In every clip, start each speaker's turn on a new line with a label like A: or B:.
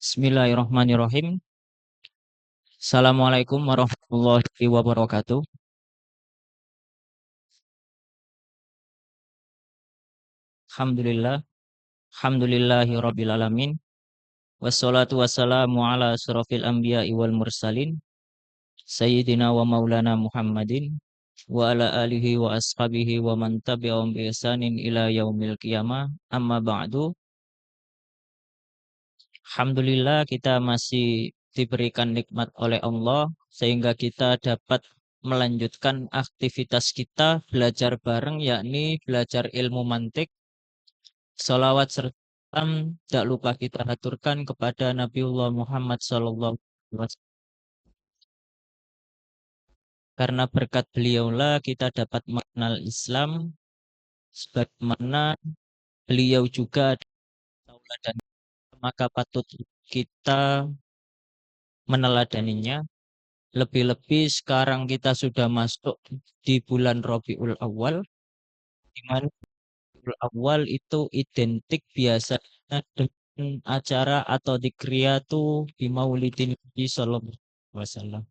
A: Bismillahirrahmanirrahim. Assalamualaikum warahmatullahi wabarakatuh. Alhamdulillah, alhamdulillahi rabbil alamin. Wassalatu wassalamu ala asrofil anbiya'i wal mursalin. Sayyidina wa maulana Muhammadin. Wa ala alihi wa ashabihi wa man tabi'ahum bi ihsanin ila yaumil qiyamah. Amma ba'du. Alhamdulillah kita masih diberikan nikmat oleh Allah sehingga kita dapat melanjutkan aktivitas kita belajar bareng, yakni belajar ilmu mantik. Salawat serta salam tidak lupa kita aturkan kepada Nabiullah Muhammad SAW. Karena berkat beliaulah kita dapat mengenal Islam, sebagaimana beliau juga tauladan, maka patut kita meneladaninya. Lebih-lebih sekarang kita sudah masuk di bulan Rabiul Awal, di mana Rabiul Awal itu identik biasanya dengan acara atau dikriyatu di Maulidin Nabi Sallallahu Alaihi Wasallam.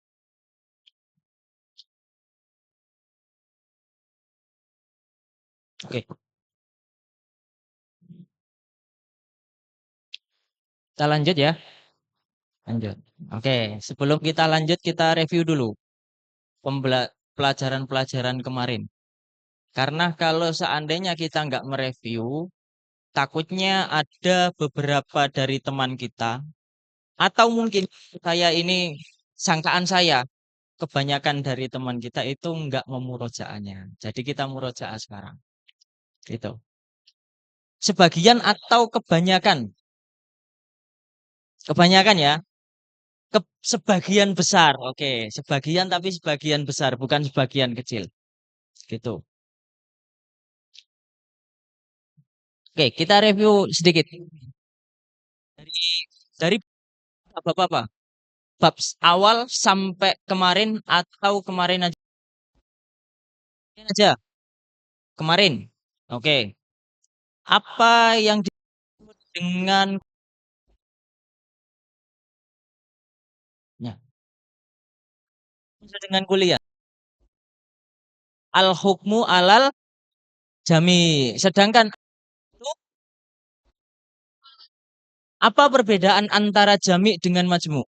A: Oke, kita lanjut ya. Lanjut. Oke, sebelum kita lanjut kita review dulu pelajaran-pelajaran kemarin. Karena kalau seandainya kita nggak mereview, takutnya ada beberapa dari teman kita, atau mungkin saya ini sangkaan saya, kebanyakan dari teman kita itu nggak memurojaahnya. Jadi kita murojaah sekarang. Itu. Sebagian atau kebanyakan? Kebanyakan ya. Sebagian besar. Oke, sebagian tapi sebagian besar, bukan sebagian kecil. Gitu. Oke, kita review sedikit. Dari apa-apa. Bab awal sampai kemarin atau kemarin aja. Kemarin. Oke. Apa yang disebut dengan ya, dengan kuliah? Al-hukmu alal jami. Sedangkan itu, apa perbedaan antara jami dengan majmu?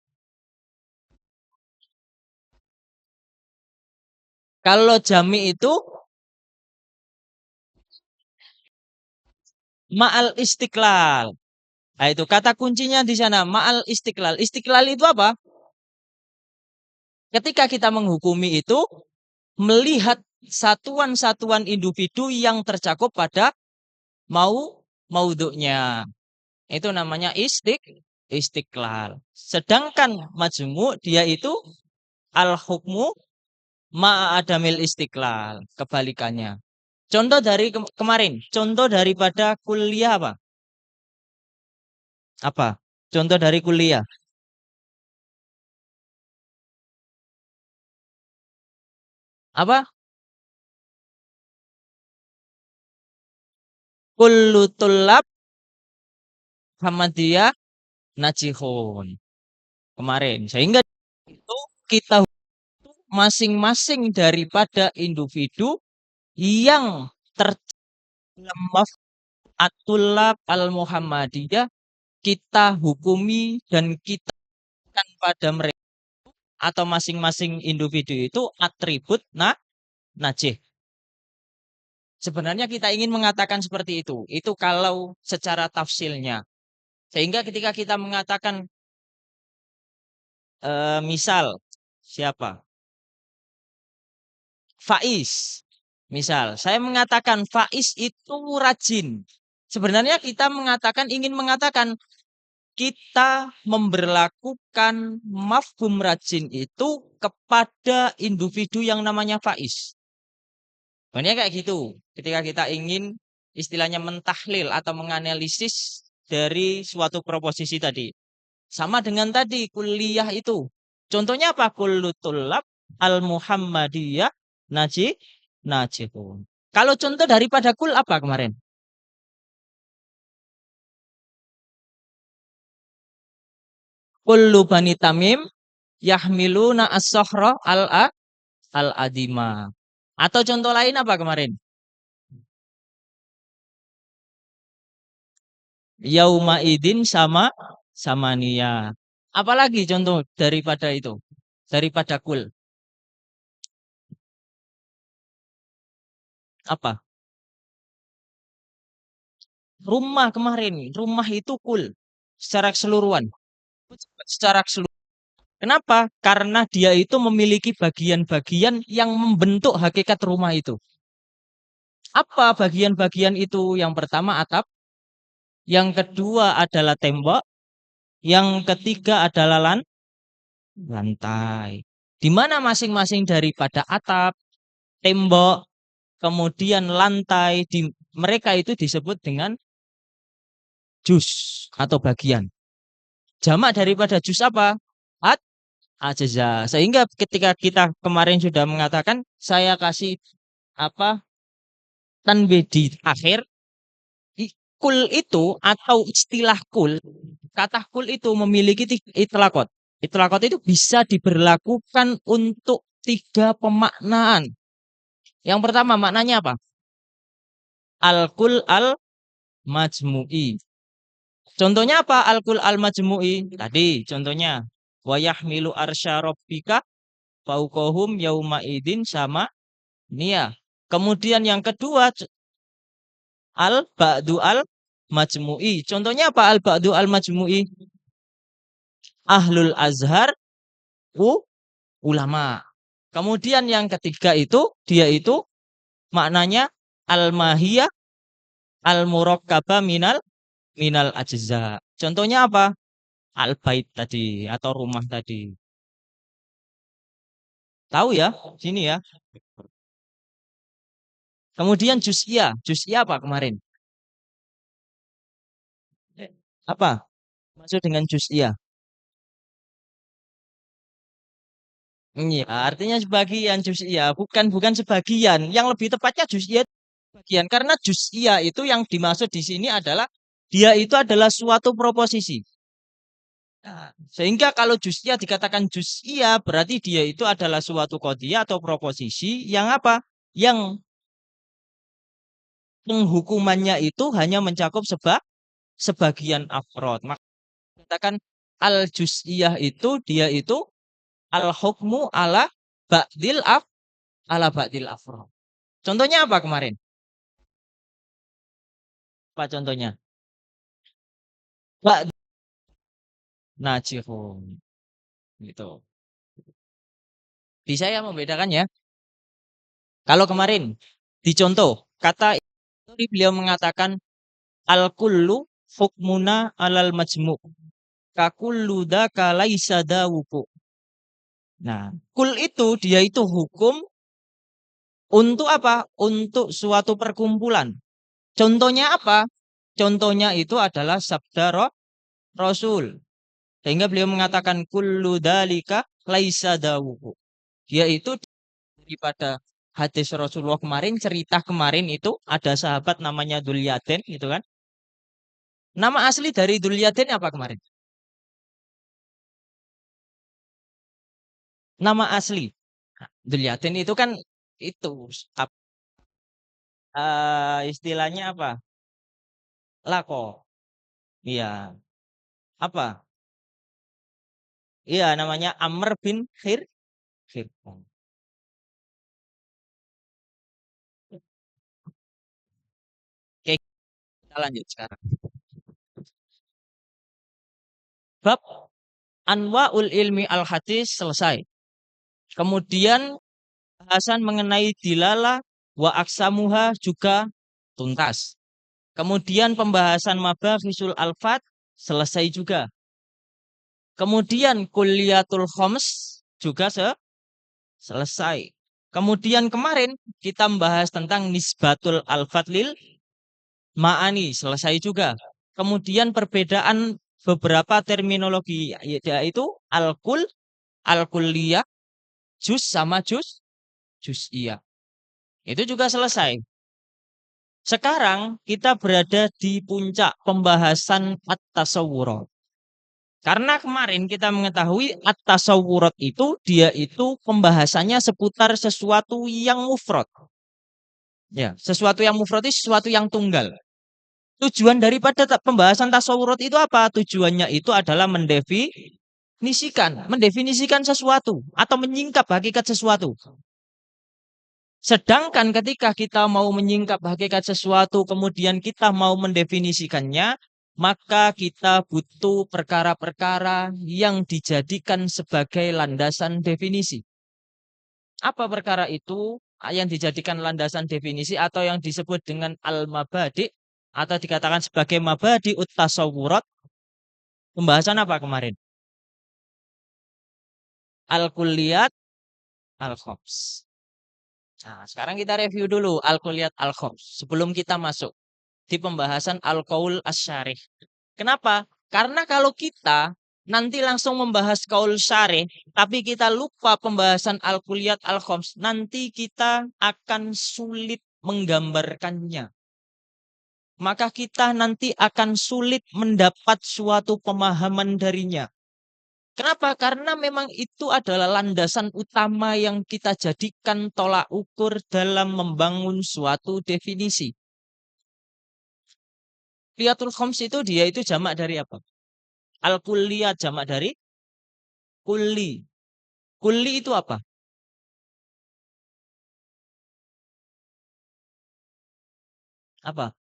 A: Kalau jami itu ma'al istiqlal. Nah, itu kata kuncinya di sana, ma'al istiqlal. Istiqlal itu apa? Ketika kita menghukumi itu, melihat satuan-satuan individu yang tercakup pada maudhu'nya. Itu namanya istiqlal. Sedangkan majmu' dia itu al-hukmu ma'adamil istiqlal. Kebalikannya. Contoh dari kemarin. Contoh daripada kuliah apa? Apa? Contoh dari kuliah. Apa? Kullu tullab Muhammadiyah najihun. Kemarin. Sehingga itu kita masing-masing daripada individu yang terdalam atulab al-Muhammadiyah kita hukumi dan kita kan pada mereka atau masing-masing individu itu atribut najih. Sebenarnya kita ingin mengatakan seperti itu. Itu kalau secara tafsilnya. Sehingga ketika kita mengatakan misal siapa? Faiz. Misal, saya mengatakan Faiz itu rajin. Sebenarnya kita ingin mengatakan kita memberlakukan mafhum rajin itu kepada individu yang namanya Faiz. Sebenarnya kayak gitu. Ketika kita ingin istilahnya mentahlil atau menganalisis dari suatu proposisi tadi. Sama dengan tadi kuliah itu. Contohnya apa? Kullu tullab al-Muhammadiyah najihun. Kalau contoh daripada kul apa kemarin? kullu bani Tamim yahmiluna as-sohra al-adima. Atau contoh lain apa kemarin? Yauma idin sama samania. Apalagi contoh daripada itu? Daripada kul. Apa? Rumah kemarin. Rumah itu kul. Secara keseluruhan. Secara keseluruhan. Kenapa? Karena dia itu memiliki bagian-bagian yang membentuk hakikat rumah itu. Apa bagian-bagian itu? Yang pertama atap. Yang kedua adalah tembok. Yang ketiga adalah lantai. Di mana masing-masing daripada atap, tembok, kemudian lantai, mereka itu disebut dengan juz atau bagian. Jamak daripada juz apa? Ajza. Sehingga ketika kita kemarin sudah mengatakan, saya kasih apa tanbih di akhir, kul itu atau istilah kul, kata kul itu memiliki itlaqot. Itlaqot itu bisa diberlakukan untuk 3 pemaknaan. Yang pertama maknanya apa? Al-kul al-majmu'i. Contohnya apa? Al-kul al-majmu'i. Tadi contohnya wa yahmilu arsya rabbika fauqahum yauma idin sama nia. Kemudian yang kedua al-ba'du al-majmu'i. Contohnya apa al-ba'du al-majmu'i? Ahlul azhar ulama. Kemudian yang ketiga itu dia itu maknanya al-mahiyah al-murakkabah minal ajza. Contohnya apa? Al-bait tadi atau rumah tadi. Tahu ya? Sini ya. Kemudian juz'iyah. Juz'iyah apa kemarin? Apa? Maksud dengan juz'iyah. Iya, artinya sebagian juz'iyah, bukan sebagian. Yang lebih tepatnya juz'iyah itu sebagian karena juz'iyah itu yang dimaksud di sini adalah dia itu adalah suatu proposisi. Nah, sehingga kalau juz'iyah dikatakan juz'iyah berarti dia itu adalah suatu qadhiyah atau proposisi yang apa? Yang penghukumannya itu hanya mencakup sebagian afrod. Maka katakan al juz'iyah itu dia itu al hukmu ba'dil af ala ba'dil afrod. Contohnya apa kemarin? Apa contohnya? Ba'd najihun. Gitu. Bisa ya membedakan ya? Kalau kemarin dicontoh kata ini beliau mengatakan al kullu hukmuna alal majmu' kakullu dzaka laisa dawuku. Nah, kul itu dia itu hukum untuk apa? Untuk suatu perkumpulan. Contohnya apa? Contohnya itu adalah sabda Rasul. Sehingga beliau mengatakan kullu dalika laisa dawuhu. Dia itu daripada hadis Rasulullah kemarin, cerita kemarin itu ada sahabat namanya Dzulyaden gitu kan. Nama asli dari Dzulyaden apa kemarin? Nama asli. Dzulyaden itu kan itu istilahnya apa? Lako. Iya. Apa? Iya, namanya Amr bin Khirqan. Oke, kita lanjut sekarang. Bab Anwaul ilmi al-hadis selesai. Kemudian bahasan mengenai dilala wa aksamuha juga tuntas. Kemudian pembahasan mabaghisul alfat selesai juga. Kemudian kuliatul khoms juga selesai. Kemudian kemarin kita membahas tentang nisbatul alfat lil ma'ani selesai juga. Kemudian perbedaan beberapa terminologi yaitu al-kul, al-kulliyah, juz sama juz'iyah. Itu juga selesai. Sekarang kita berada di puncak pembahasan at-tasawwur. Karena kemarin kita mengetahui at-tasawwurat itu dia itu pembahasannya seputar sesuatu yang mufrad. Ya, sesuatu yang mufrad itu sesuatu yang tunggal. Tujuan daripada pembahasan tasawurat itu apa? Tujuannya itu adalah mendefinisikan sesuatu atau menyingkap hakikat sesuatu. Sedangkan ketika kita mau menyingkap hakikat sesuatu, kemudian kita mau mendefinisikannya, maka kita butuh perkara-perkara yang dijadikan sebagai landasan definisi. Apa perkara itu yang dijadikan landasan definisi atau yang disebut dengan al-mabadi atau dikatakan sebagai mabadi ut-tasawurat? Pembahasan apa kemarin? Al-kulliyat al-khoms. Nah, sekarang kita review dulu al-kulliyat al-khoms sebelum kita masuk di pembahasan al-qaul asy-syarih. Kenapa? Karena kalau kita nanti langsung membahas qaul syarih, tapi kita lupa pembahasan al-kulliyat al-khoms, nanti kita akan sulit menggambarkannya. Maka kita nanti akan sulit mendapat suatu pemahaman darinya. Kenapa? Karena memang itu adalah landasan utama yang kita jadikan tolak ukur dalam membangun suatu definisi. Kuliyatul khoms itu dia itu jamak dari apa? Al-kulliyat jamak dari kulli. Kulli itu apa? Apa?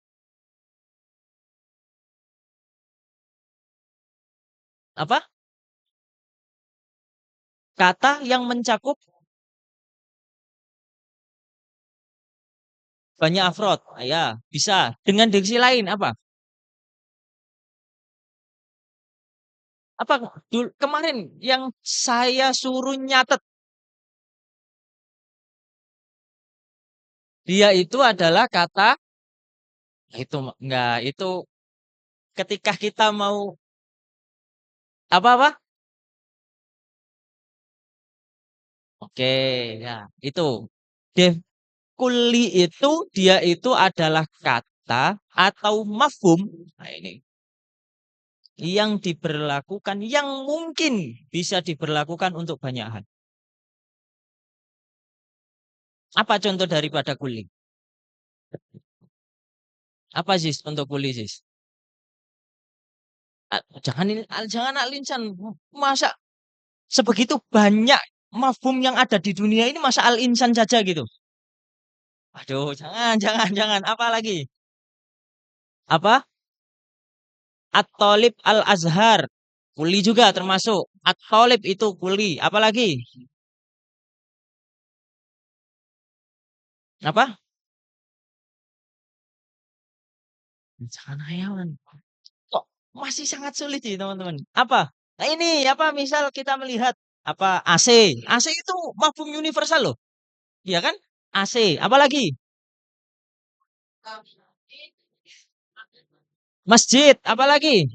A: Apa? Kata yang mencakup banyak afrod. Ya, bisa. Dengan diksi lain apa? Apa kemarin yang saya suruh nyatet, dia itu adalah kata itu enggak itu ketika kita mau apa-apa? Oke, ya, itu. Dev kuli itu dia itu adalah kata atau mafhum. Nah, ini yang diberlakukan yang mungkin bisa diberlakukan untuk banyak hal. Apa contoh daripada kuli? Apa sih untuk kuli sih? Jangan al-insan. Masa sebegitu banyak mafhum yang ada di dunia ini masa al-insan saja gitu? Aduh, jangan. Apa lagi? Apa? At-Thalib Al-Azhar. Kuli juga termasuk. At-Thalib itu kuli. Apalagi? Apa? Jangan hayawan. Kok masih sangat sulit sih teman-teman. Apa? Nah ini apa misal kita melihat apa AC. AC itu mafhum universal loh. Iya kan? AC. Apalagi? Masjid. Apalagi?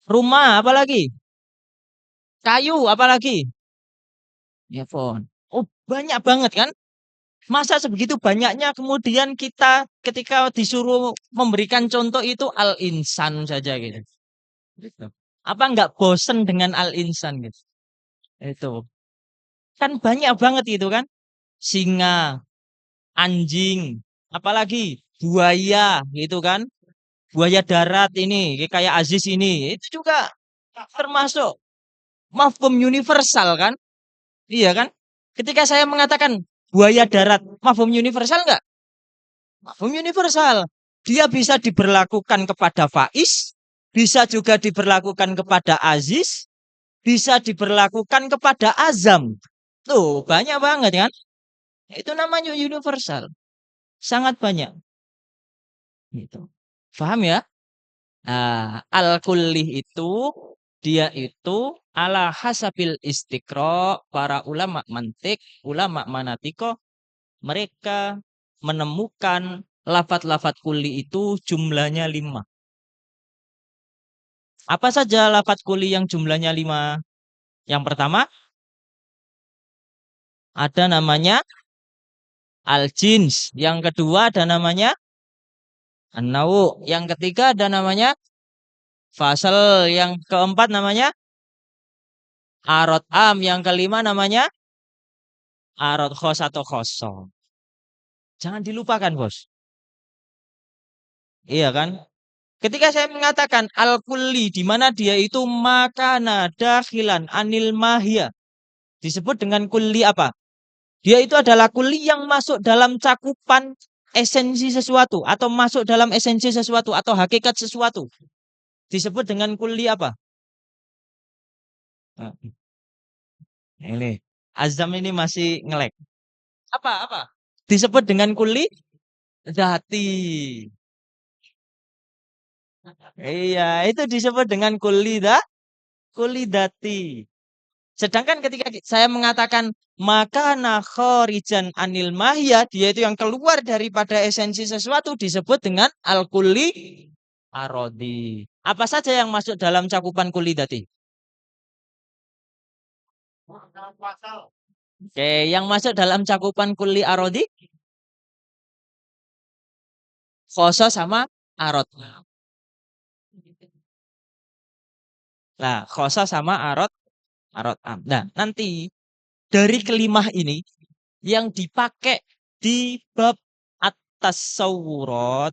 A: Rumah. Apalagi? Kayu. Apalagi? Handphone. Oh banyak banget kan? Masa sebegitu banyaknya kemudian kita ketika disuruh memberikan contoh itu al-insan saja gitu. Gitu. Apa nggak bosen dengan al-insan gitu? Itu kan banyak banget itu kan. Singa, anjing, apalagi buaya gitu kan. Buaya darat ini kayak Aziz ini itu juga termasuk mafhum universal kan? Iya kan? Ketika saya mengatakan buaya darat, mafhum universal nggak? Mafhum universal. Dia bisa diberlakukan kepada Faiz, bisa juga diberlakukan kepada Aziz, bisa diberlakukan kepada Azam. Tuh, banyak banget kan? Itu namanya universal. Sangat banyak. Gitu. Paham ya? Nah, al-kullih itu dia itu ala hasabil istiqro para ulama mantik, ulama manatiko mereka menemukan lafat-lafat kuli itu jumlahnya 5. Apa saja lafat kuli yang jumlahnya 5? Yang pertama ada namanya al-jins. Yang kedua ada namanya an-nawu. Yang ketiga ada namanya Fasal yang keempat namanya arot am, yang kelima namanya arot khos atau khoso. Jangan dilupakan, Bos. Iya kan? Ketika saya mengatakan al-kulli di mana dia itu makana dakhilan anil mahia, disebut dengan kulli apa? Dia itu adalah kulli yang masuk dalam cakupan esensi sesuatu atau masuk dalam esensi sesuatu atau hakikat sesuatu. Disebut dengan kulli apa? Nah, ini Azam ini masih ngelek. Apa? Disebut dengan kulli dzati. Iya, itu disebut dengan kulli dzati. Sedangkan ketika saya mengatakan maka khorijan anil mahya, dia itu yang keluar daripada esensi sesuatu disebut dengan al-kulli arodi. Apa saja yang masuk dalam cakupan kulli tadi? Oke, yang masuk dalam cakupan kulli arodi, khoso sama arod. Nah, khoso sama arod am. Nah, nanti dari kelimah ini yang dipakai di bab at-tasawurat,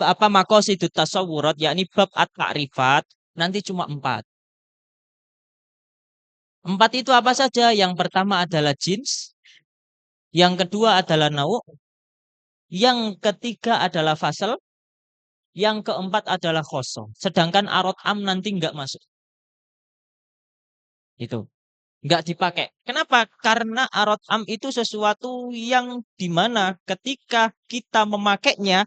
A: apa maqasidut tasawurat, yakni bab at-ta'rifat, nanti cuma empat. Empat itu apa saja? Yang pertama adalah jins, yang kedua adalah nau, yang ketiga adalah fasal, yang keempat adalah khoso. Sedangkan arot am nanti nggak masuk. Itu nggak dipakai. Kenapa? Karena arot am itu sesuatu yang dimana ketika kita memakainya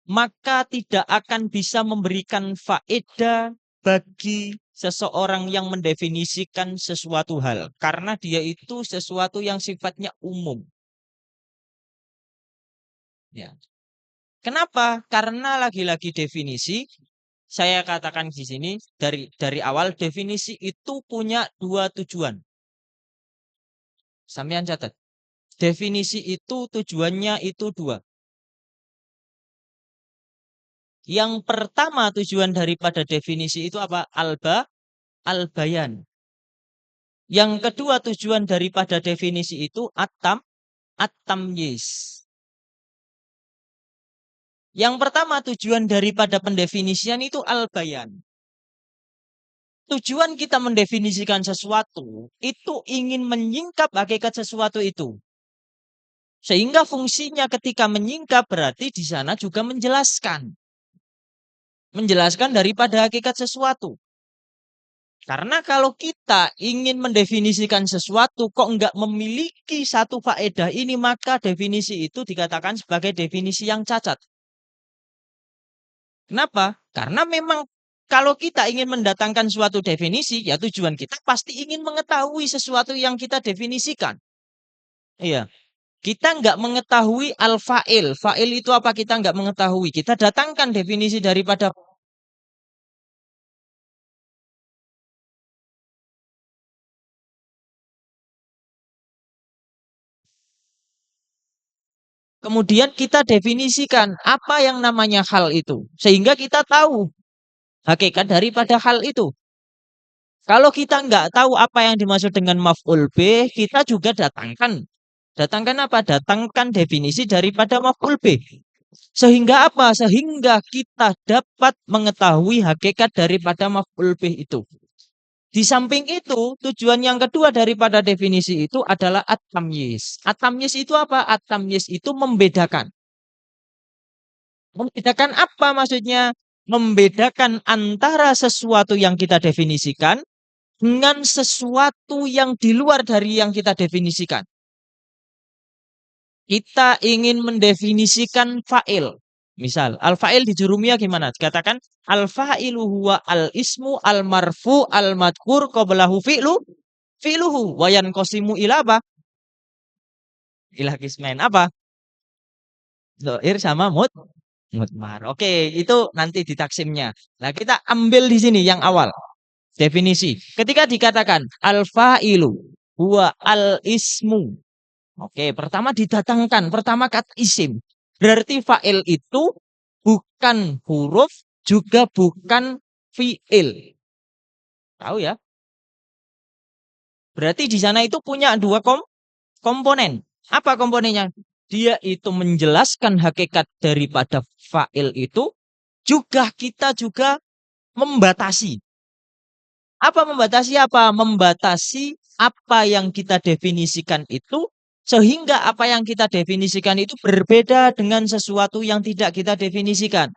A: maka tidak akan bisa memberikan faedah bagi seseorang yang mendefinisikan sesuatu hal karena dia itu sesuatu yang sifatnya umum. Ya. Kenapa? Karena lagi-lagi definisi, saya katakan di sini dari awal definisi itu punya dua tujuan. Sampean catat. Definisi itu tujuannya itu dua. Yang pertama tujuan daripada definisi itu apa? Al-bayan. Yang kedua tujuan daripada definisi itu at-tamyiz. Yang pertama tujuan daripada pendefinisian itu al-bayan. Tujuan kita mendefinisikan sesuatu itu ingin menyingkap hakikat sesuatu itu. Sehingga fungsinya ketika menyingkap berarti di sana juga menjelaskan. Menjelaskan daripada hakikat sesuatu. Karena kalau kita ingin mendefinisikan sesuatu kok enggak memiliki satu faedah ini, maka definisi itu dikatakan sebagai definisi yang cacat. Kenapa? Karena memang kalau kita ingin mendatangkan suatu definisi, ya tujuan kita pasti ingin mengetahui sesuatu yang kita definisikan. Iya. Kita nggak mengetahui al-fa'il. Fa'il itu apa kita nggak mengetahui. Kita datangkan definisi daripada. Kemudian kita definisikan apa yang namanya hal itu. Sehingga kita tahu hakikat daripada hal itu. Kalau kita nggak tahu apa yang dimaksud dengan maf'ul bih, kita juga datangkan. Datangkan apa? Datangkan definisi daripada maf'ul bih. Sehingga apa? Sehingga kita dapat mengetahui hakikat daripada maf'ul bih itu. Di samping itu, tujuan yang kedua daripada definisi itu adalah at-tamyiz. At-tamyiz itu apa? At-tamyiz itu membedakan. Membedakan apa maksudnya? Membedakan antara sesuatu yang kita definisikan dengan sesuatu yang di luar dari yang kita definisikan. Kita ingin mendefinisikan fa'il. Misal, al-fa'il di jurumiyah gimana? Katakan, al-fa'ilu huwa al-ismu al-marfu al-madkur qablahu fi'luhu wayan kosimu ila apa? Ilah kismain apa? Doir sama mudmar. Oke, itu nanti ditaksimnya. Nah, kita ambil di sini yang awal. Definisi. Ketika dikatakan al-fa'ilu huwa al-ismu. Oke, pertama didatangkan. Pertama kata isim. Berarti fa'il itu bukan huruf juga bukan fiil. Tahu ya? Berarti di sana itu punya dua komponen. Apa komponennya? Dia itu menjelaskan hakikat daripada fa'il itu, juga kita juga membatasi. Apa membatasi apa? Membatasi apa yang kita definisikan itu, sehingga apa yang kita definisikan itu berbeda dengan sesuatu yang tidak kita definisikan.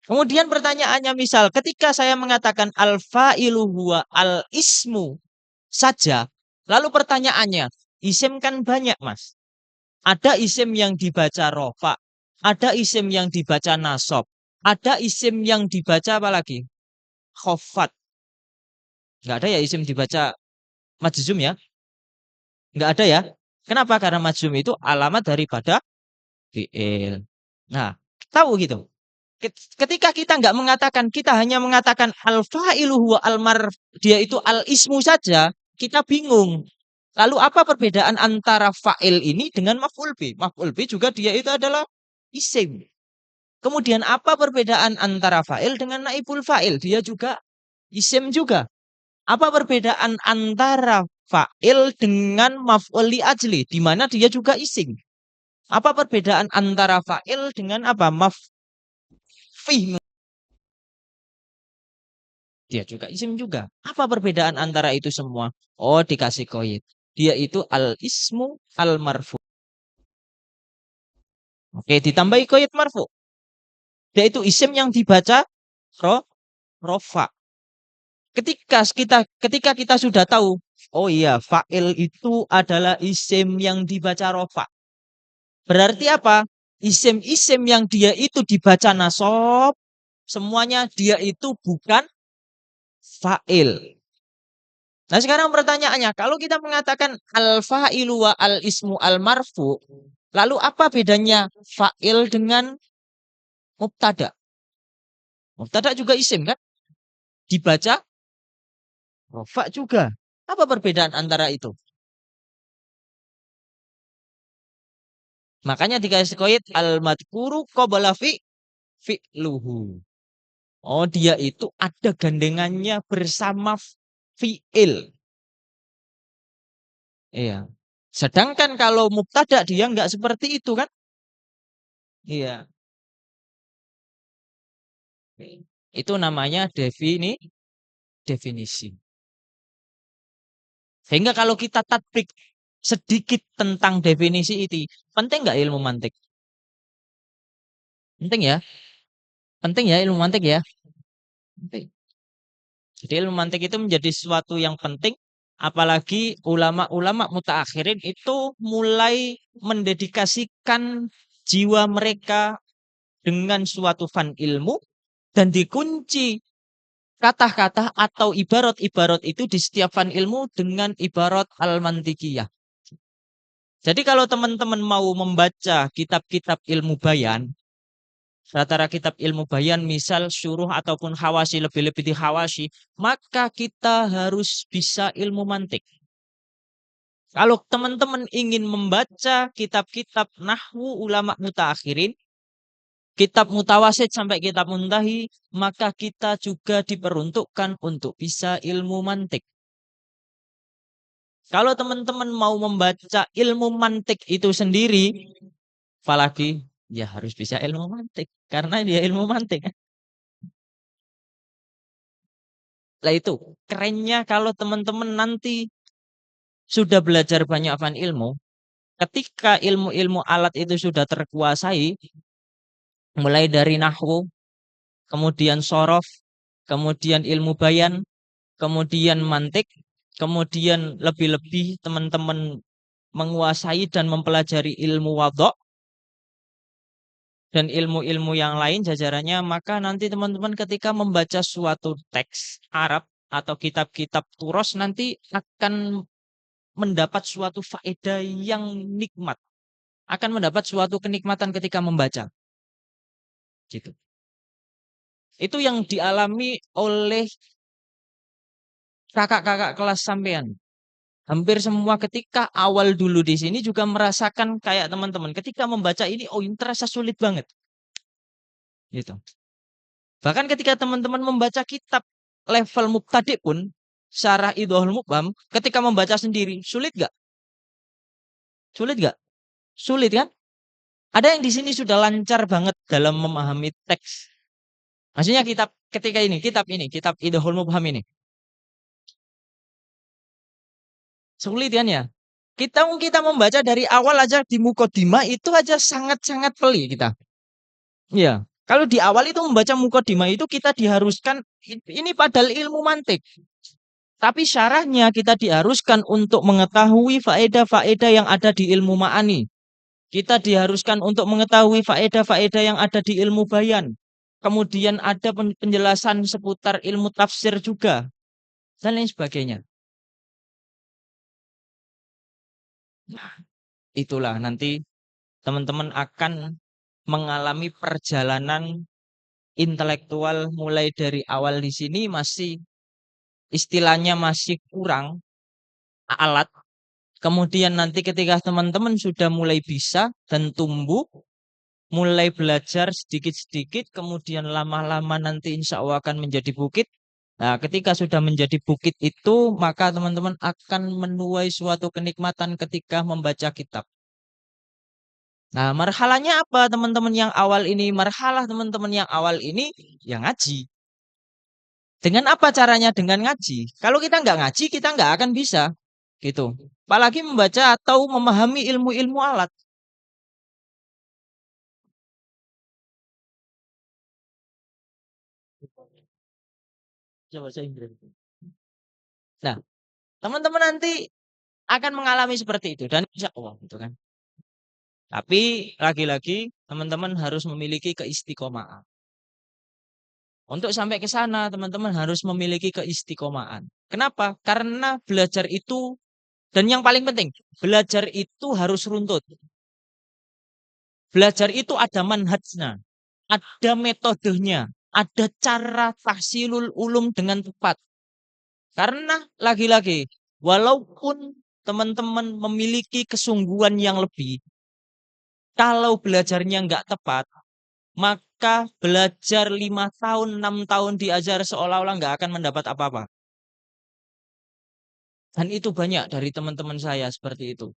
A: Kemudian pertanyaannya misal ketika saya mengatakan al-fa'ilu huwa al-ismu saja, lalu pertanyaannya, isim kan banyak Mas. Ada isim yang dibaca rofa, ada isim yang dibaca nasob, ada isim yang dibaca apa lagi? Khofat. Nggak ada ya isim dibaca majzum ya? Nggak ada ya? Kenapa? Karena majzum itu alamat daripada fi'il. Nah, tahu gitu. Ketika kita nggak mengatakan, kita hanya mengatakan al-fa'ilu huwa al-marf, dia itu al-ismu saja, kita bingung. Lalu apa perbedaan antara fa'il ini dengan maf'ul bi? Maf'ul bi juga dia itu adalah isim. Kemudian apa perbedaan antara fa'il dengan naibul fa'il? Dia juga isim juga. Apa perbedaan antara fa'il dengan maf'ul li ajli? Di mana dia juga isim. Apa perbedaan antara fa'il dengan apa? Maf'il. Dia juga isim juga. Apa perbedaan antara itu semua? Oh, dikasih koid. Dia itu al-ismu al-marfu. Oke, ditambahi koid marfu. Dia itu isim yang dibaca ro, rofa. Ketika kita sudah tahu, oh iya, fa'il itu adalah isim yang dibaca rofa. Berarti apa? Isim-isim yang dia itu dibaca nasob, semuanya dia itu bukan fa'il. Nah sekarang pertanyaannya, kalau kita mengatakan al-fa'ilu wa al-ismu al-marfu, lalu apa bedanya fa'il dengan mubtada? Mubtada juga isim kan? Dibaca rofa juga. Apa perbedaan antara itu? Makanya dikasih koid al-madkuru qabla fi'luhu. Oh dia itu ada gandengannya bersama fi'il. Iya. Sedangkan kalau mubtada dia nggak seperti itu kan? Iya. Itu namanya definisi. Sehingga kalau kita tatbik sedikit tentang definisi itu, penting nggak ilmu mantik? Penting ya? Penting ya ilmu mantik ya? Penting. Jadi ilmu mantik itu menjadi sesuatu yang penting, apalagi ulama-ulama mutaakhirin itu mulai mendedikasikan jiwa mereka dengan suatu fan ilmu dan dikunci kata-kata atau ibarat-ibarat itu di setiap fan ilmu dengan ibarat al-mantikiyah. Jadi kalau teman-teman mau membaca kitab-kitab ilmu bayan, rata-rata kitab ilmu bayan, misal syuruh ataupun hawasi, lebih-lebih di hawasi, maka kita harus bisa ilmu mantik. Kalau teman-teman ingin membaca kitab-kitab nahwu ulama mutaakhirin, kitab mutawasid sampai kitab muntahi, maka kita juga diperuntukkan untuk bisa ilmu mantik. Kalau teman-teman mau membaca ilmu mantik itu sendiri, apalagi ya harus bisa ilmu mantik karena dia ilmu mantik. Lah itu kerennya kalau teman-teman nanti sudah belajar banyak fan ilmu, ketika ilmu-ilmu alat itu sudah terkuasai, mulai dari nahwu, kemudian sorof, kemudian ilmu bayan, kemudian mantik, kemudian lebih-lebih teman-teman menguasai dan mempelajari ilmu wadok dan ilmu-ilmu yang lain jajarannya, maka nanti teman-teman ketika membaca suatu teks Arab atau kitab-kitab turos nanti akan mendapat suatu faedah yang nikmat, akan mendapat suatu kenikmatan ketika membaca. Gitu. Itu yang dialami oleh kakak-kakak kelas sampean. Hampir semua ketika awal dulu di sini juga merasakan kayak teman-teman. Ketika membaca ini, oh ini terasa sulit banget. Gitu. Bahkan ketika teman-teman membaca kitab level mubtadi pun, syarah Idhahul Mubham, ketika membaca sendiri, sulit nggak? Sulit nggak? Sulit kan? Ada yang di sini sudah lancar banget dalam memahami teks. Maksudnya kitab ketika ini, kitab Idhahul Mubham ini. Sulit kan ya? Kita membaca dari awal aja di Mukodimah itu aja sangat-sangat pelik kita. Iya. Kalau di awal itu membaca Mukodimah itu kita diharuskan ini padahal ilmu mantik. Tapi syarahnya kita diharuskan untuk mengetahui faedah-faedah yang ada di ilmu ma'ani. Kita diharuskan untuk mengetahui faedah-faedah yang ada di ilmu bayan. Kemudian ada penjelasan seputar ilmu tafsir juga. Dan lain sebagainya. Nah, itulah nanti teman-teman akan mengalami perjalanan intelektual mulai dari awal di sini masih istilahnya masih kurang alat. Kemudian nanti ketika teman-teman sudah mulai bisa dan tumbuh, mulai belajar sedikit-sedikit, kemudian lama-lama nanti insya Allah akan menjadi bukit. Nah, ketika sudah menjadi bukit itu, maka teman-teman akan menuai suatu kenikmatan ketika membaca kitab. Nah, marhalahnya apa teman-teman yang awal ini? Marhalah teman-teman yang awal ini yang ngaji. Dengan apa caranya? Dengan ngaji. Kalau kita nggak ngaji, kita nggak akan bisa. Gitu. Apalagi membaca atau memahami ilmu-ilmu alat. Coba saya Inggris. Nah, teman-teman nanti akan mengalami seperti itu dan insya Allah gitu kan. Tapi lagi-lagi teman-teman harus memiliki keistiqomahan. Untuk sampai ke sana teman-teman harus memiliki keistiqomahan. Kenapa? Karena belajar itu dan yang paling penting, belajar itu harus runtut. Belajar itu ada manhajnya, ada metodenya, ada cara tahsilul ulum dengan tepat. Karena lagi-lagi, walaupun teman-teman memiliki kesungguhan yang lebih, kalau belajarnya nggak tepat, maka belajar 5 tahun, 6 tahun diajar seolah-olah nggak akan mendapat apa-apa. Dan itu banyak dari teman-teman saya seperti itu.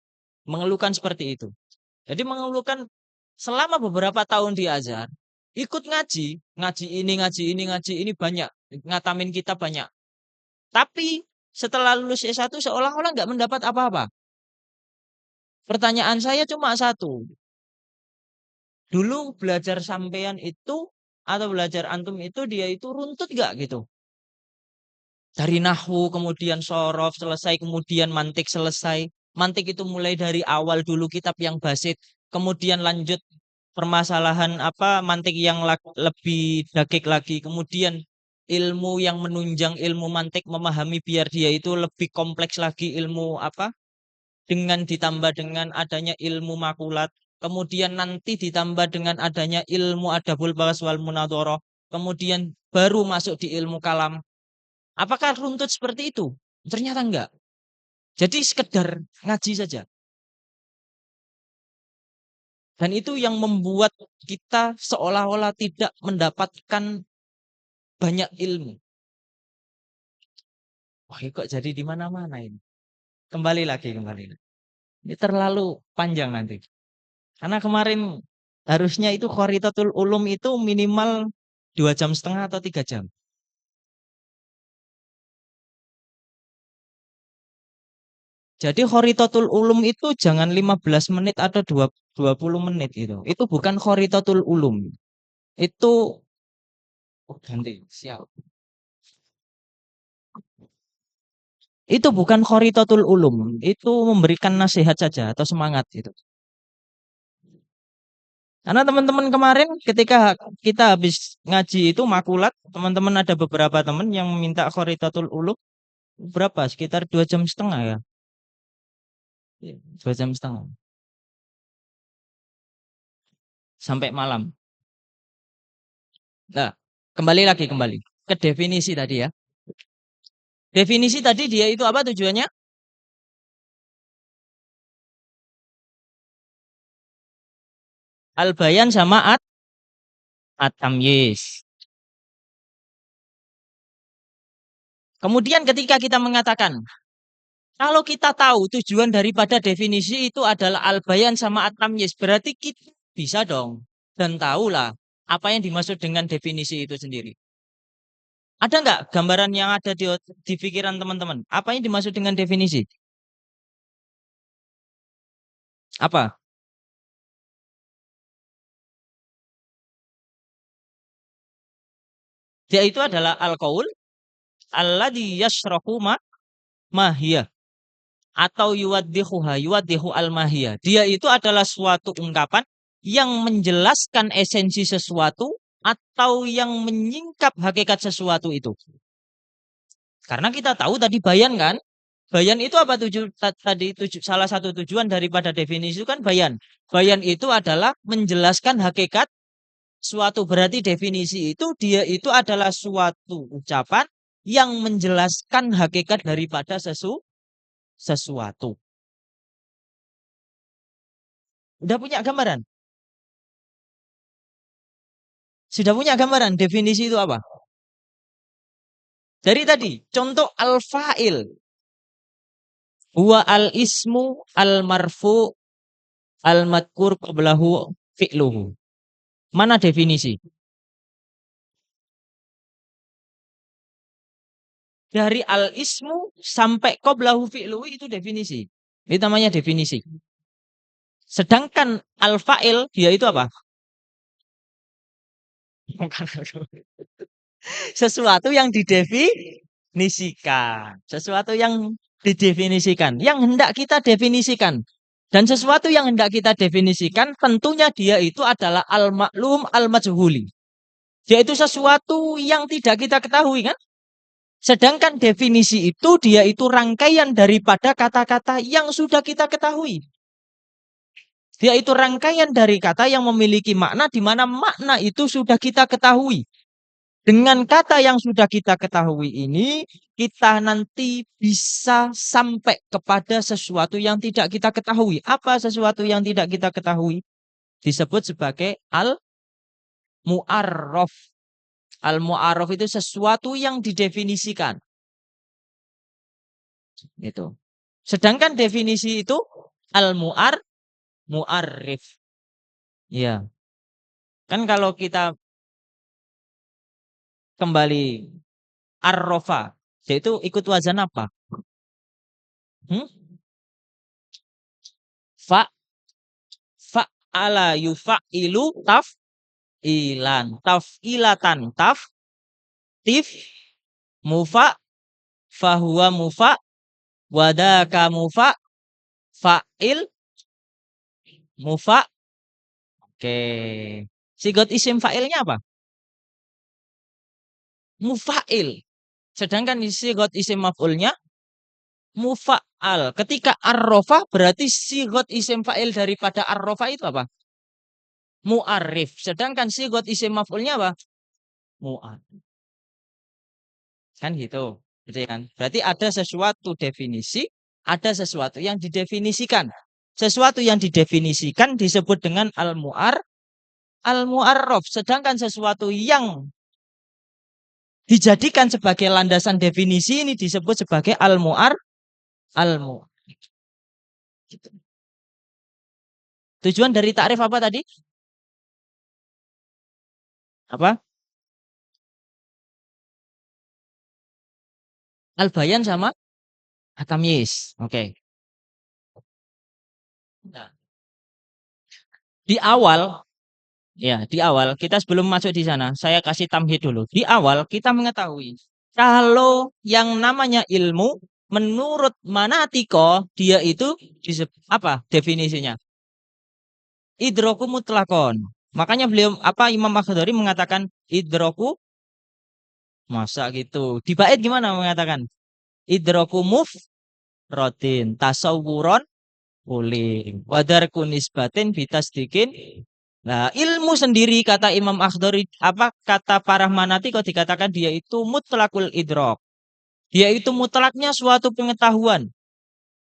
A: Mengeluhkan seperti itu. Jadi mengeluhkan selama beberapa tahun diajar, ikut ngaji, ngaji ini banyak, ngatamin kita banyak. Tapi setelah lulus S1 seolah-olah nggak mendapat apa-apa. Pertanyaan saya cuma satu. Dulu belajar sampean itu atau belajar antum itu dia itu runtut gak gitu? Dari nahwu kemudian sorof selesai kemudian mantik selesai. Mantik itu mulai dari awal dulu kitab yang basit, kemudian lanjut permasalahan apa mantik yang lebih dakik lagi, kemudian ilmu yang menunjang ilmu mantik memahami biar dia itu lebih kompleks lagi ilmu apa dengan ditambah dengan adanya ilmu makulat, kemudian nanti ditambah dengan adanya ilmu adabul bahas wal munadharah, kemudian baru masuk di ilmu kalam. Apakah runtut seperti itu? Ternyata enggak. Jadi sekedar ngaji saja. Dan itu yang membuat kita seolah-olah tidak mendapatkan banyak ilmu. Wah, kok jadi di mana-mana ini. Kembali lagi, kembali lagi. Ini terlalu panjang nanti. Karena kemarin harusnya itu Khoritatul Ulum itu minimal 2,5 jam atau 3 jam. Jadi Khoritatul Ulum itu jangan 15 menit atau 20 menit itu. Itu bukan Khoritatul Ulum. Itu oh, ganti, siap. Itu bukan Khoritatul Ulum. Itu memberikan nasihat saja atau semangat itu. Karena teman-teman kemarin ketika kita habis ngaji itu makulat, teman-teman ada beberapa teman yang meminta Khoritatul Ulum berapa? Sekitar 2,5 jam ya. Iya, 2,5 jam sampai malam. Nah, kembali ke definisi tadi ya. Definisi tadi dia itu apa tujuannya? Al-bayan sama At-tamyiz. Kemudian ketika kita mengatakan, kalau kita tahu tujuan daripada definisi itu adalah al-bayan sama at-tamyiz, berarti kita bisa dong dan tahulah apa yang dimaksud dengan definisi itu sendiri. Ada nggak gambaran yang ada di pikiran teman-teman? Apa yang dimaksud dengan definisi? Apa? Dia itu adalah al-qaul alladzi yashrahu mahiyah atau yuwaddihu al-mahiyah. Dia itu adalah suatu ungkapan yang menjelaskan esensi sesuatu atau yang menyingkap hakikat sesuatu itu. Karena kita tahu tadi bayan kan? Bayan itu apa salah satu tujuan daripada definisi itu kan bayan. Bayan itu adalah menjelaskan hakikat suatu, berarti definisi itu dia itu adalah suatu ucapan yang menjelaskan hakikat daripada sesuatu. Udah punya gambaran? Sudah punya gambaran definisi itu apa? Dari tadi, contoh al-fa'il. Huwa al-ismu al-marfu al-madkur qablahu fi'luhu. Mana definisi? Dari al-ismu sampai qablahu fi'luhu itu definisi. Itu namanya definisi. Sedangkan al-fa'il dia itu apa? Sesuatu yang didefinisikan. Sesuatu yang didefinisikan. Yang hendak kita definisikan. Dan sesuatu yang hendak kita definisikan tentunya dia itu adalah al-maklum al-majhuli. Dia itu sesuatu yang tidak kita ketahui kan? Sedangkan definisi itu dia itu rangkaian daripada kata-kata yang sudah kita ketahui. Dia itu rangkaian dari kata yang memiliki makna di mana makna itu sudah kita ketahui. Dengan kata yang sudah kita ketahui ini, kita nanti bisa sampai kepada sesuatu yang tidak kita ketahui. Apa sesuatu yang tidak kita ketahui? Disebut sebagai al-mu'arraf. Al-mu'arraf itu sesuatu yang didefinisikan. Itu. Sedangkan definisi itu mu'arrif. Ya. Kan kalau kita kembali arrofa, yaitu ikut wazan apa? Hmm? Fa'ala yufa'ilu taf'ilan. Taf'ilatan. Tif. Mufa. Fahuwa mufa. Wadaka mufa. Fa'il. Mufa. Oke. Sigot isim fa'ilnya apa? Mufa'il. Sedangkan sigot isim maf'ulnya mufa'al. Ketika arrofa berarti sigot isim fa'il daripada arrofa itu apa? Mu'arif. Sedangkan sigot isim maf'ulnya apa? Mu'arif. Kan gitu. Gitu kan? Berarti ada sesuatu definisi, ada sesuatu yang didefinisikan. Sesuatu yang didefinisikan disebut dengan al-mu'arraf. Sedangkan sesuatu yang dijadikan sebagai landasan definisi ini disebut sebagai al-mu'arraf. Gitu. Tujuan dari takrif apa tadi? Apa? Al-bayan sama at-tamyiz. Oke. Nah, di awal di awal kita sebelum masuk di sana, saya kasih tamhid dulu. Di awal kita mengetahui kalau yang namanya ilmu menurut Manatiko dia itu apa definisinya? Idroku mutlakon. Makanya beliau Imam Akhdari mengatakan idroku masa gitu. Di bait gimana mengatakan? Idroku rotin tasawuron ulim wadar kunisbatin bitasdikin. Nah, ilmu sendiri kata Imam Akhdari kata para manati kok dikatakan dia itu mutlakul idrok. Dia itu mutlaknya suatu pengetahuan.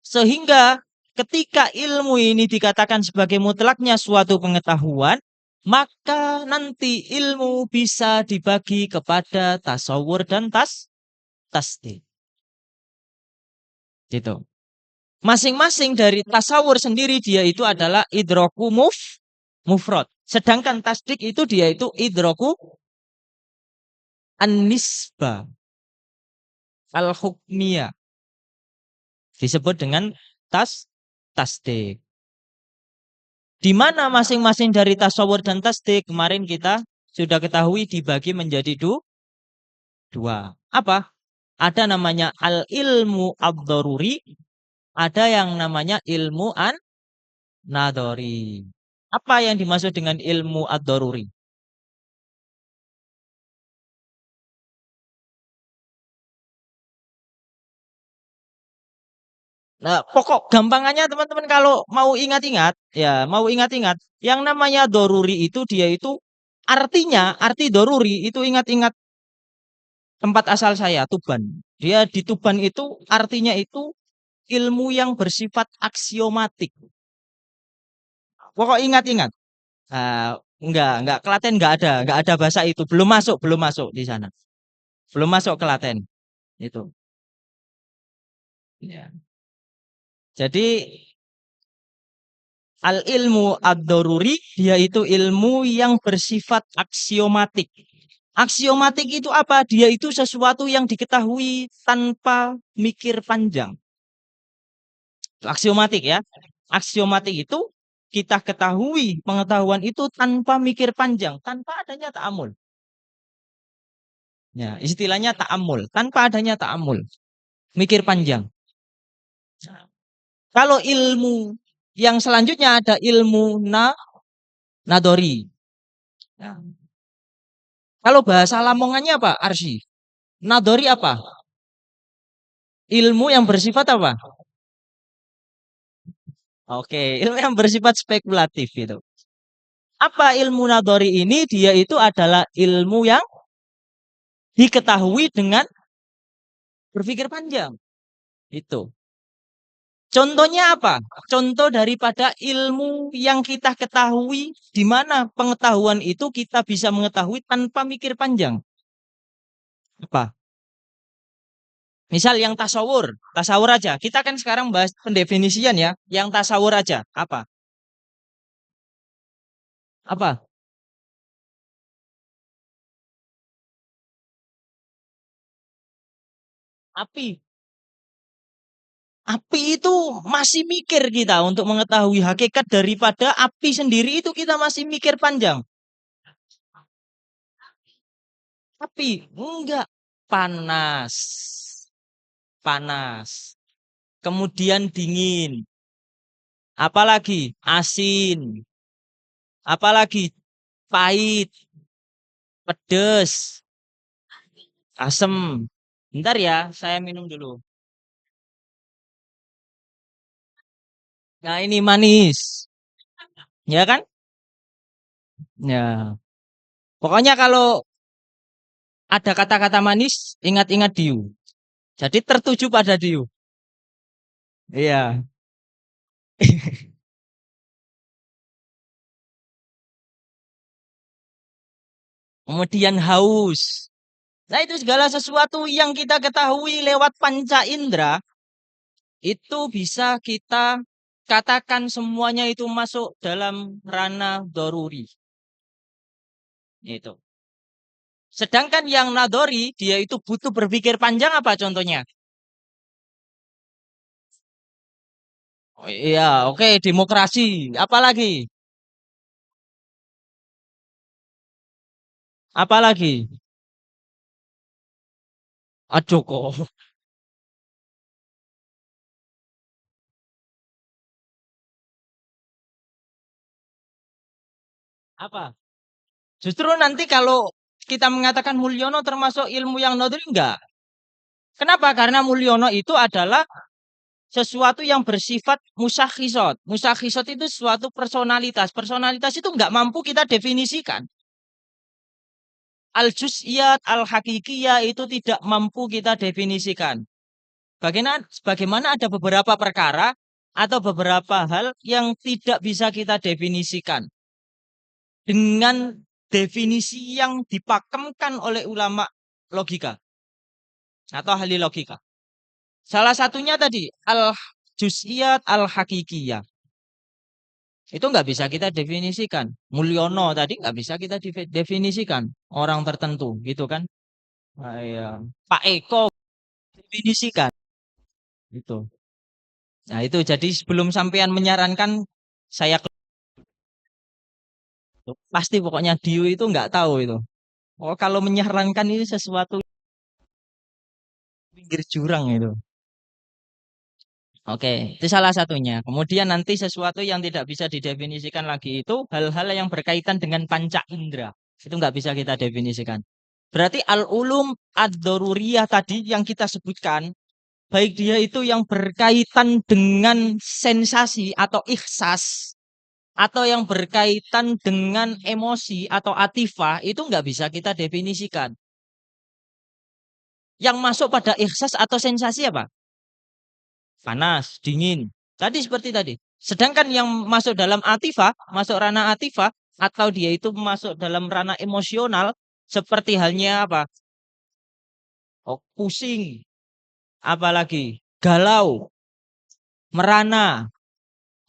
A: Sehingga ketika ilmu ini dikatakan sebagai mutlaknya suatu pengetahuan, maka nanti ilmu bisa dibagi kepada tasawur dan tasdik. Gitu. Masing-masing dari tasawur sendiri dia itu adalah idroku mufrad. Sedangkan tasdik itu dia itu idroku an-nisbah al-hukmiyah. Disebut dengan tasdik. Di mana masing-masing dari tasawur dan tasdik kemarin kita sudah ketahui dibagi menjadi dua. Apa? Ada namanya al-ilmu ad-daruri, ada yang namanya ilmu an-nadori. Apa yang dimaksud dengan ilmu ad-daruri? Nah, pokok gampangannya teman-teman kalau mau ingat-ingat, ya mau ingat-ingat, yang namanya doruri itu dia itu arti doruri itu ingat-ingat tempat asal saya, Tuban. Dia di Tuban itu artinya itu ilmu yang bersifat aksiomatik. Pokok ingat-ingat. Nah, enggak, Klaten enggak ada bahasa itu, belum masuk di sana. Belum masuk Klaten itu. Ya. Jadi al-ilmu ad-daruri dia itu ilmu yang bersifat aksiomatik. Aksiomatik itu apa? Dia itu sesuatu yang diketahui tanpa mikir panjang. Aksiomatik ya. Aksiomatik itu kita ketahui pengetahuan itu tanpa mikir panjang, tanpa adanya ta'amul. Ya, istilahnya ta'amul, tanpa adanya ta'amul. Mikir panjang. Kalau ilmu yang selanjutnya ada ilmu nadori. Ya. Kalau bahasa Lamongannya apa? Arsi. Nadori apa? Ilmu yang bersifat apa? Oke, ilmu yang bersifat spekulatif itu. Apa ilmu nadori ini? Dia itu adalah ilmu yang diketahui dengan berpikir panjang. Itu. Contohnya apa? Contoh daripada ilmu yang kita ketahui, di mana pengetahuan itu kita bisa mengetahui tanpa mikir panjang. Apa? Misal yang tasawur, tasawur aja. Kita kan sekarang bahas pendefinisian ya. Yang tasawur aja, apa? Apa? Api. Api itu masih mikir kita untuk mengetahui hakikat daripada api sendiri itu kita masih mikir panjang. Api enggak panas. Panas. Kemudian dingin. Apalagi asin. Apalagi pahit, pedes, asem. Bentar ya, saya minum dulu. Nah, ini manis. Ya kan? Ya. Pokoknya kalau ada kata-kata manis, ingat-ingat Diu. Jadi tertuju pada Diu. Iya. Kemudian haus. Nah, itu segala sesuatu yang kita ketahui lewat panca indera, itu bisa kita katakan semuanya itu masuk dalam ranah doruri. Itu. Sedangkan yang nadori, dia itu butuh berpikir panjang apa contohnya? Oh, iya, oke, demokrasi. Apalagi? Apalagi? Aduh kok. Apa? Justru nanti kalau kita mengatakan Mulyono termasuk ilmu yang nadori, enggak. Kenapa? Karena Mulyono itu adalah sesuatu yang bersifat musakhisot. Musakhisot itu suatu personalitas. Personalitas itu enggak mampu kita definisikan. Al-juz'iyat, al-hakikiyah itu tidak mampu kita definisikan. Bagaimana ada beberapa perkara atau beberapa hal yang tidak bisa kita definisikan. dengan definisi yang dipakemkan oleh ulama logika atau ahli logika. Salah satunya tadi al-juz'iyat al-hakikiyah. Itu nggak bisa kita definisikan. Mulyono tadi nggak bisa kita definisikan orang tertentu, gitu kan? Nah, iya. Pak Eko definisikan, gitu. Nah itu jadi sebelum sampean menyarankan saya pasti pokoknya Dio itu nggak tahu itu. Oh kalau menyarankan ini sesuatu pinggir jurang itu. Oke, itu salah satunya. Kemudian nanti sesuatu yang tidak bisa didefinisikan lagi itu hal-hal yang berkaitan dengan panca indera. Itu nggak bisa kita definisikan. Berarti al-ulum ad-daruriyah tadi yang kita sebutkan, baik dia itu yang berkaitan dengan sensasi atau ikhsas, atau yang berkaitan dengan emosi atau atifah, itu nggak bisa kita definisikan. Yang masuk pada ikhsas atau sensasi apa? Panas, dingin. Tadi seperti tadi. Sedangkan yang masuk dalam atifah, masuk ranah atifah, atau dia itu masuk dalam ranah emosional, seperti halnya apa? Oh, pusing, apalagi galau, merana,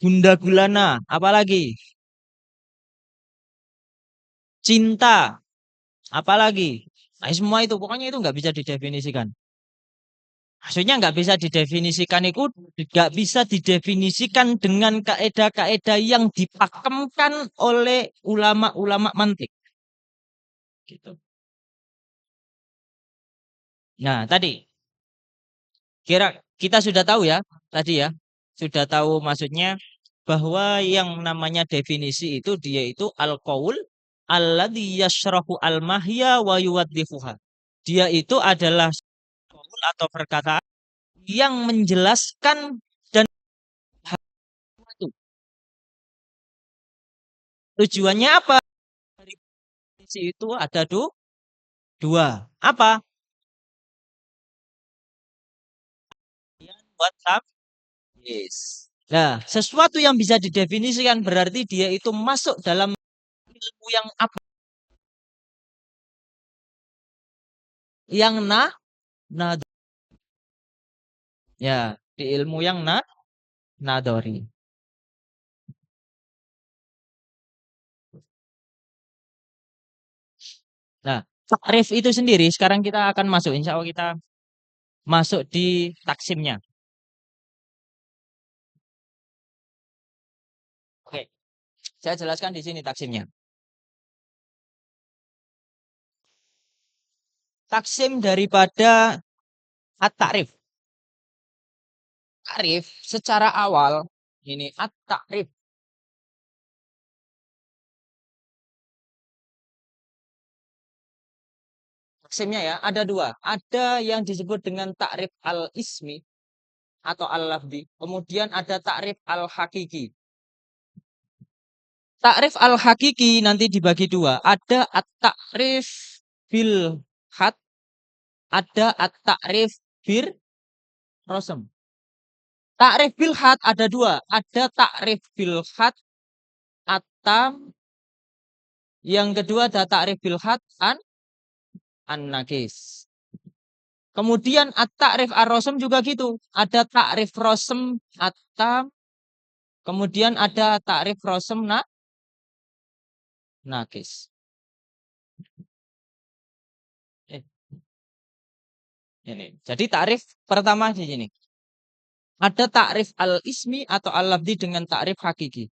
A: gundah gulana, apalagi cinta, apalagi. Nah, semua itu pokoknya itu nggak bisa didefinisikan. Maksudnya nggak bisa didefinisikan itu nggak bisa didefinisikan dengan kaedah-kaedah yang dipakemkan oleh ulama-ulama mantik. Gitu. Nah, tadi kira kita sudah tahu ya, tadi ya, sudah tahu maksudnya bahwa yang namanya definisi itu dia itu al-qaul alladzi yashrahu al-mahya wa yuwaddihuha. Dia itu adalah qaul atau perkataan yang menjelaskan dan itu tujuannya apa? Dari definisi itu ada dua. Apa? Yang buat yes. Nah, sesuatu yang bisa didefinisikan berarti dia itu masuk dalam ilmu yang apa? Yang na ya, di ilmu yang nadori. Nah, takrif itu sendiri sekarang kita akan masuk, insya Allah kita masuk di taksimnya. Oke, saya jelaskan di sini taksimnya. Taksim daripada at-takrif. Takrif secara awal ini at-takrif. Taksimnya ya ada dua. Ada yang disebut dengan takrif al-ismi atau al-lafzi. Kemudian ada takrif al-hakiki. Takrif al-hakiki nanti dibagi dua. Ada at-takrif bil had, ada at-takrif bir rosem. Takrif bil had ada dua. Ada takrif bil had atam, yang kedua ada takrif bil had an nakis. Kemudian at-takrif ar-rosem juga gitu. Ada takrif rosem atam, kemudian ada takrif rosem nakis. Eh, ini. Jadi takrif pertama di sini. Ada takrif al-ismi atau al-lafzi dengan takrif hakiki.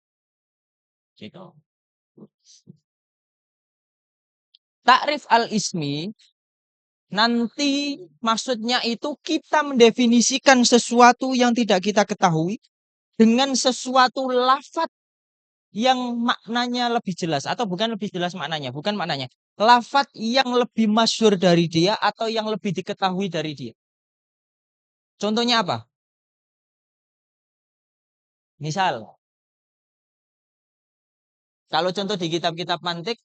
A: Gitu. Takrif al-ismi nanti maksudnya itu kita mendefinisikan sesuatu yang tidak kita ketahui dengan sesuatu lafaz yang maknanya lebih jelas atau bukan lebih jelas maknanya, bukan maknanya. Lafaz yang lebih masyhur dari dia atau yang lebih diketahui dari dia. Contohnya apa? Misal, kalau contoh di kitab-kitab mantik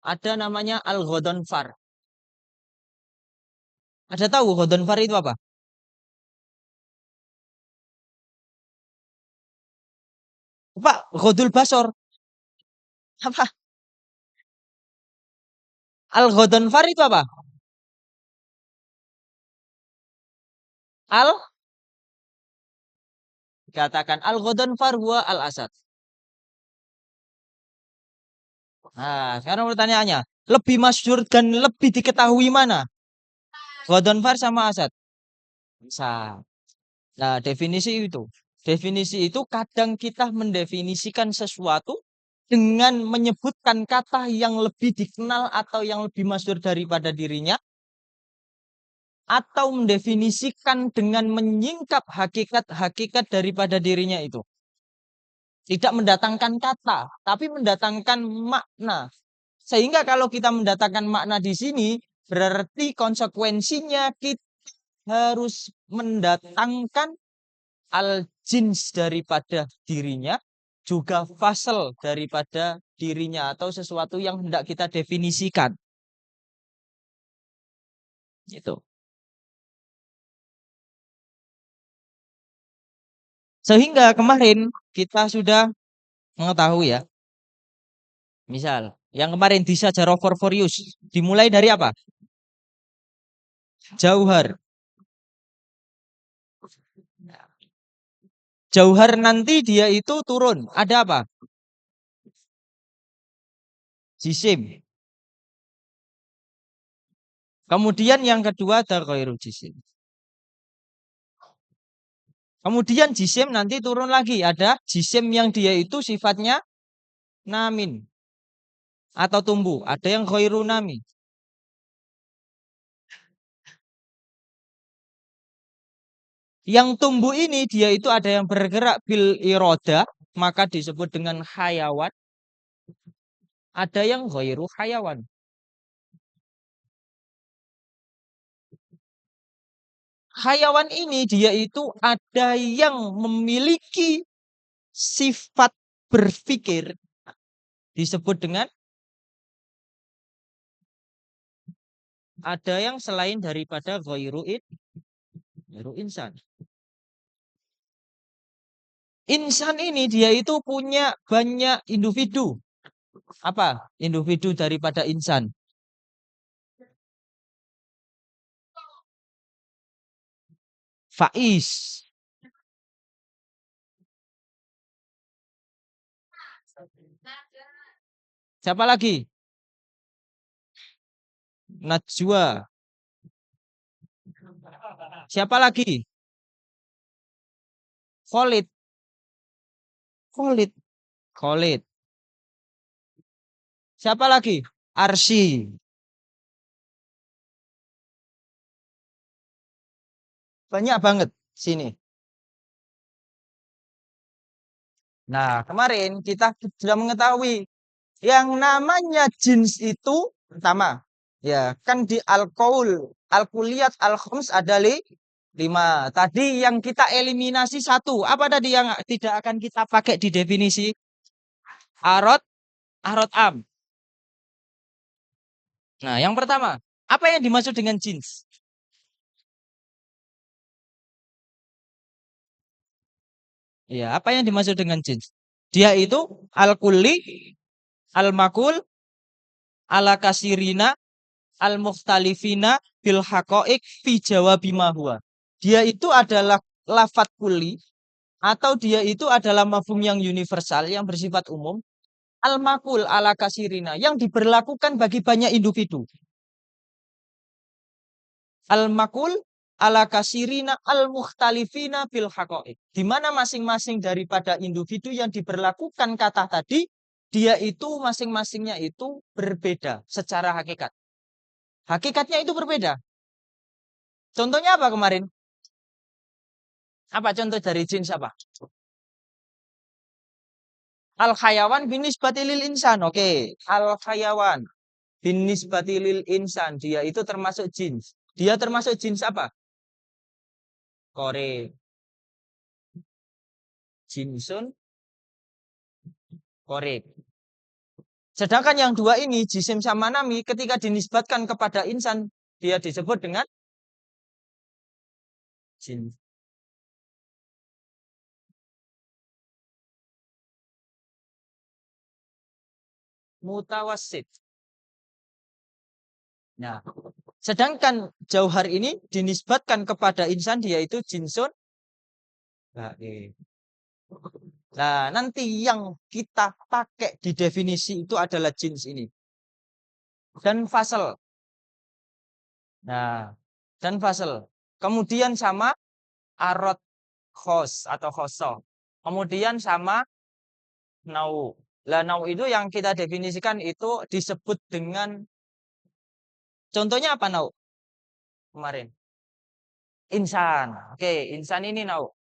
A: ada namanya Al-Ghadhanfar. Ada tahu Ghadhanfar itu apa? Pak, Ghodul Basor. Apa? Al-Ghodonfar itu apa? Al Katakan Al-Ghodonfar huwa Al-Asad. Nah, sekarang pertanyaannya, lebih masyhur dan lebih diketahui mana? Ghodonfar sama Asad? Bisa. Nah, definisi itu. Definisi itu kadang kita mendefinisikan sesuatu dengan menyebutkan kata yang lebih dikenal atau yang lebih masyhur daripada dirinya, atau mendefinisikan dengan menyingkap hakikat-hakikat daripada dirinya itu. Tidak mendatangkan kata, tapi mendatangkan makna. Sehingga kalau kita mendatangkan makna di sini, berarti konsekuensinya kita harus mendatangkan al-jins daripada dirinya, juga fasal daripada dirinya atau sesuatu yang hendak kita definisikan. Itu. Sehingga kemarin kita sudah mengetahui ya, misal yang kemarin di Sajarah Forforius dimulai dari apa? Jauhar. Jauhar nanti dia itu turun. Ada apa? Jisim. Kemudian yang kedua ada ghairu jisim. Kemudian jisim nanti turun lagi. Ada jisim yang dia itu sifatnya namin atau tumbuh. Ada yang ghairu nami. Yang tumbuh ini dia itu ada yang bergerak bil iroda, maka disebut dengan hayawan. Ada yang ghairu hayawan. Hayawan ini dia itu ada yang memiliki sifat berpikir, disebut dengan, ada yang selain daripada ghairu insan. Insan ini dia itu punya banyak individu. Apa individu daripada insan? Faiz. Siapa lagi? Najwa. Siapa lagi? Khalid. Khalid. Khalid. Siapa lagi? Arsy. Banyak banget sini. Nah, kemarin kita sudah mengetahui yang namanya jins itu pertama, ya kan di al-qaul, al-kuliyat, al-khums ada lima. Tadi yang kita eliminasi satu. Apa tadi yang tidak akan kita pakai di definisi? Arot, arot am. Nah, yang pertama, apa yang dimaksud dengan jins? Ya, apa yang dimaksud dengan jins? Dia itu al-kulli, al-makul, ala kasirina, al-mukhtalifina, bil haqa'iq fi jawabi ma huwa. Dia itu adalah lafat kulli, atau dia itu adalah mafhum yang universal, yang bersifat umum, al-makul ala kasirina, yang diberlakukan bagi banyak individu. Al-makul ala kasirina al-mukhtalifina bil haqa'iq. Di mana masing-masing daripada individu yang diberlakukan kata tadi, dia itu masing-masingnya itu berbeda secara hakikat. Hakikatnya itu berbeda. Contohnya apa kemarin? Apa contoh dari jins apa? Al-hayawan binis batilil insan. Oke, al-hayawan binis batilil insan. Dia itu termasuk jins. Dia termasuk jins apa? Kore, jinsun, korek. Sedangkan yang dua ini, jisim sama nami, ketika dinisbatkan kepada insan, dia disebut dengan jin. mutawassit. Nah, sedangkan jauhar ini dinisbatkan kepada insan, dia itu jinsun gaib. Nah, nanti yang kita pakai di definisi itu adalah jins ini dan fasal. Nah, dan fasal. Kemudian sama arot khos atau khoso. Kemudian sama nau. Lah nau itu yang kita definisikan itu disebut dengan, contohnya apa nau kemarin? Insan. Oke, insan ini nau.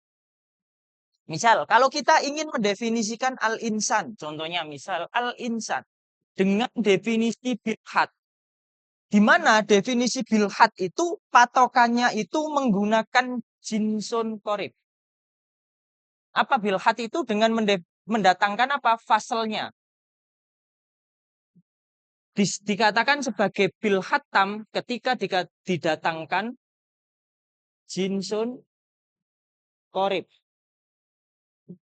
A: Misal kalau kita ingin mendefinisikan al-insan, contohnya misal al-insan dengan definisi bilhat, di mana definisi bilhat itu patokannya itu menggunakan jinsun korib. Apa bilhat itu dengan mendatangkan apa faselnya? Dikatakan sebagai bilhatam ketika didatangkan jinsun korib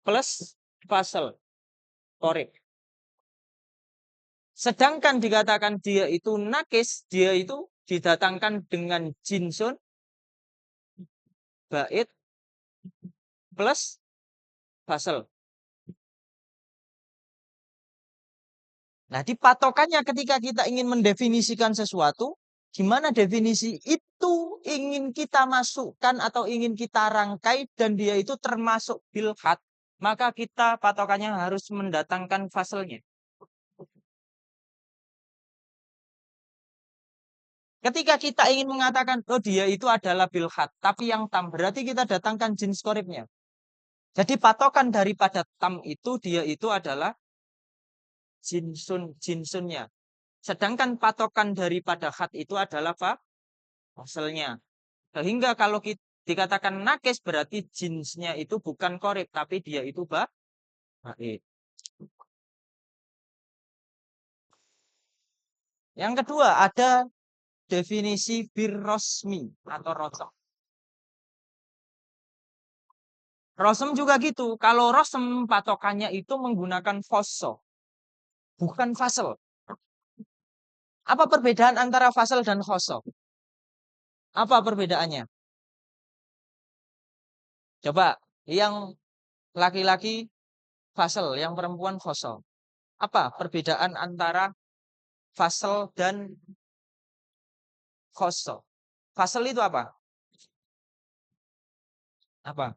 A: plus fasel korib. Sedangkan dikatakan dia itu nakis, dia itu didatangkan dengan jinsun bait plus fasel. Nah, di patokannya ketika kita ingin mendefinisikan sesuatu, gimana definisi itu ingin kita masukkan atau ingin kita rangkai dan dia itu termasuk bilhat, maka kita patokannya harus mendatangkan faselnya. Ketika kita ingin mengatakan, oh dia itu adalah bilhat, tapi yang tam, berarti kita datangkan jenis koribnya. Jadi patokan daripada tam itu, dia itu adalah jinsunnya. Sedangkan patokan daripada khat itu adalah faselnya. Sehingga kalau kita dikatakan nakis, berarti jinsnya itu bukan korib, tapi dia itu bait. Yang kedua, ada definisi birrosmi atau rosem. Rosem juga gitu. Kalau rosem patokannya itu menggunakan fosso, bukan fasel. Apa perbedaan antara fasel dan khoso? Apa perbedaannya? Coba yang laki-laki fasel, yang perempuan khoso. Apa perbedaan antara fasel dan khoso? Fasel itu apa? Apa?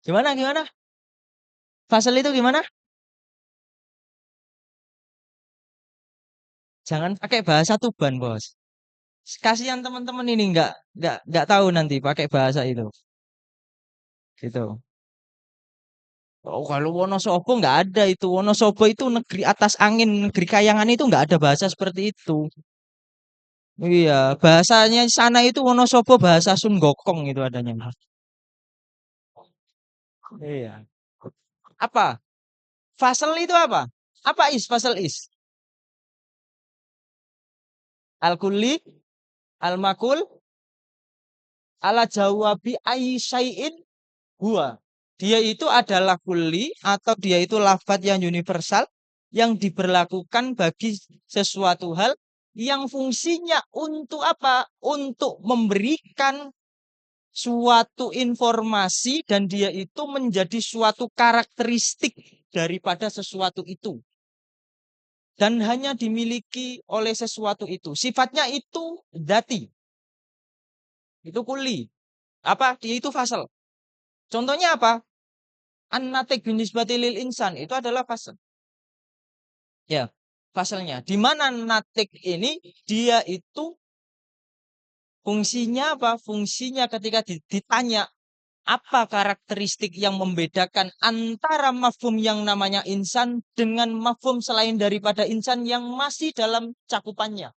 A: Gimana gimana? Fasel itu gimana? Jangan pakai bahasa Tuban, Bos. Kasihan teman-teman ini nggak tahu nanti pakai bahasa itu. Gitu. Oh, kalau Wonosobo nggak ada itu. Wonosobo itu negeri atas angin, negeri kayangan itu nggak ada bahasa seperti itu. Iya, bahasanya sana itu Wonosobo bahasa Sun Gokong itu adanya. Iya. Apa? Fasel itu apa? Apa is fasel is? Al-kulli, al-makul, ala jawabi aisyai'in huwa. Dia itu adalah kulli atau dia itu lafaz yang universal yang diberlakukan bagi sesuatu hal yang fungsinya untuk apa? Untuk memberikan suatu informasi dan dia itu menjadi suatu karakteristik daripada sesuatu itu. Dan hanya dimiliki oleh sesuatu itu. Sifatnya itu dati. Itu kuli. Apa? Dia itu fasal. Contohnya apa? An-natik binisbati lil insan. Itu adalah fasal. Ya, fasalnya. Di mana natik ini dia itu fungsinya apa? Fungsinya ketika ditanya apa karakteristik yang membedakan antara mafhum yang namanya insan dengan mafhum selain daripada insan yang masih dalam cakupannya.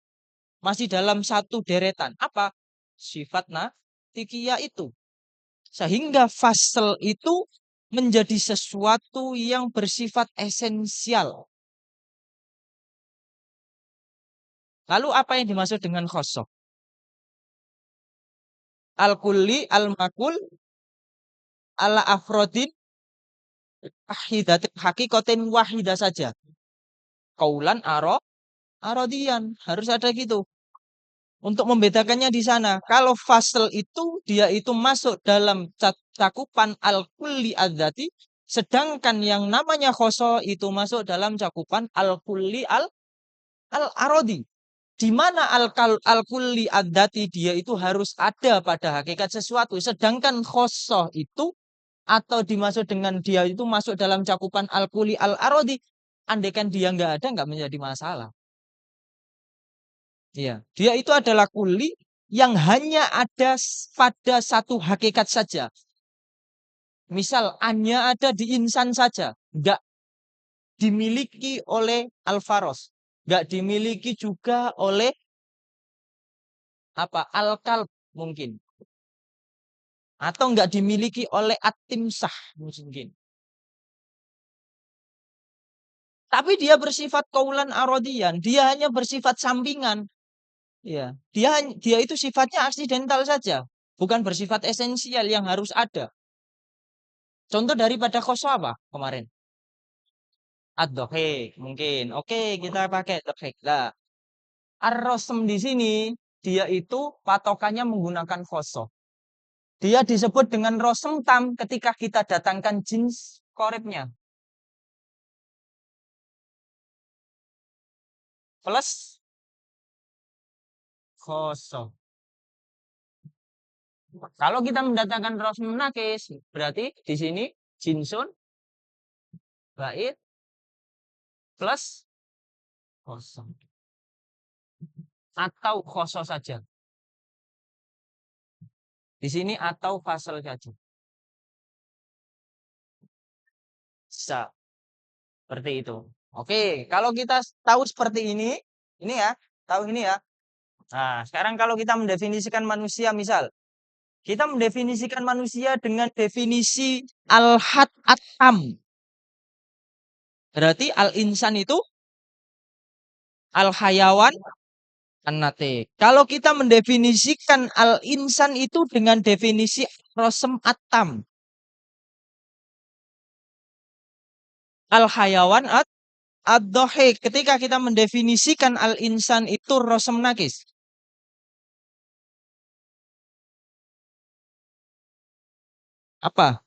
A: Masih dalam satu deretan. Apa? Sifat natikiyah itu. Sehingga fasel itu menjadi sesuatu yang bersifat esensial. Lalu apa yang dimaksud dengan khosoh? Al-kulli, al-makul, ala afrodin wahidatin hakikotin wahida saja. Kaulan arodian. Harus ada gitu. Untuk membedakannya di sana. Kalau fasl itu dia itu masuk dalam cakupan al-kulli adzati. Sedangkan yang namanya khoso itu masuk dalam cakupan al-kulli al-arodi. Di mana al-kulli adzati dia itu harus ada pada hakikat sesuatu. Sedangkan khoso itu atau dimaksud dengan dia itu masuk dalam cakupan al-kulli al-arodi. Andaikan dia nggak ada nggak menjadi masalah. Iya, dia itu adalah kuli yang hanya ada pada satu hakikat saja. Misal, hanya ada di insan saja, nggak dimiliki oleh Alvaros, nggak dimiliki juga oleh apa Al-Kalb mungkin, atau nggak dimiliki oleh At-Timsah mungkin. Tapi dia bersifat kaulan arodian, dia hanya bersifat sampingan. Ya, dia itu sifatnya aksidental saja, bukan bersifat esensial yang harus ada. Contoh daripada khoso apa kemarin? Ad-dohik mungkin. Oke, kita pakai dohik. Nah, ar-rosem di sini dia itu patokannya menggunakan khoso. Dia disebut dengan rosem tam ketika kita datangkan jins koribnya. Plus khoso. Kalau kita mendatangkan rosem nakis, berarti di sini jinsun, bait, plus khoso. Atau khoso saja. Di sini atau fasal saja. Bisa. Seperti itu. Oke, kalau kita tahu seperti ini ya, tahu ini ya. Nah, sekarang kalau kita mendefinisikan manusia, misal kita mendefinisikan manusia dengan definisi al-had at-tam. Berarti al-insan itu al-hayawan an-natik. Kalau kita mendefinisikan al-insan itu dengan definisi rosem at-tam. Al-hayawan ad-dohik. Ketika kita mendefinisikan al-insan itu rosem nakis. Apa?